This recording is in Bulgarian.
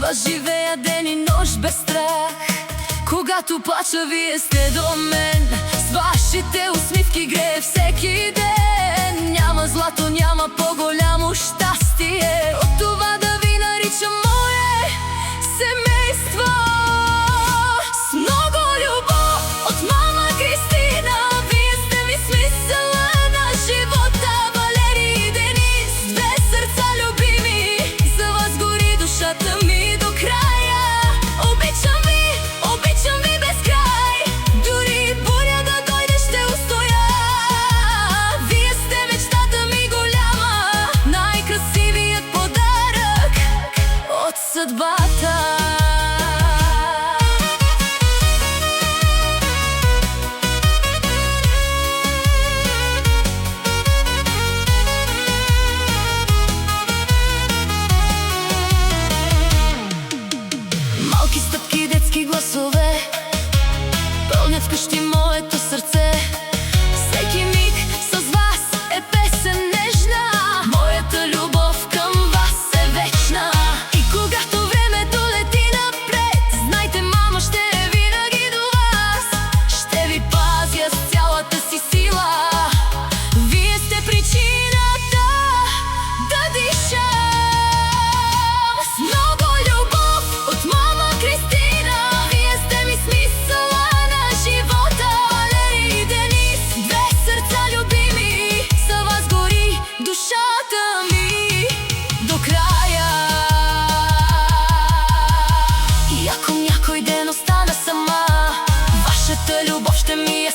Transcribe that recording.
вас живея ден и нощ без страх. Когато плача, вие сте до мен. С вашите усмивки грее всеки ден. Няма злато, няма по-голямо щастие от това да ви наричам мое семейство. С много любов от мама Кристина, вие сте ми смисъла на живота. Валери и Денис, две сърца любими, за вас гори душата ми до края. Обичам ви без край, дори буря да дойде ще устоя. Вие сте мечтата ми голяма, най-красивият подарък от съдбата. Малки стъпки, детски гласове пълнят вкъщи моето сърце. Всеки миг с вас е песен нежна. Моята любов към вас е вечна. И когато времето лети напред, знайте, мама ще е винаги до вас. Ще ви пазя с цялата си сила. Вие сте причината да дишам. С много любов от мама Кристина, вие сте ми смисъла на живота. Валери и Денис, две сърца любими, за вас гори душата ми до края. И ако някой ден остана сама, вашата любов ще ми е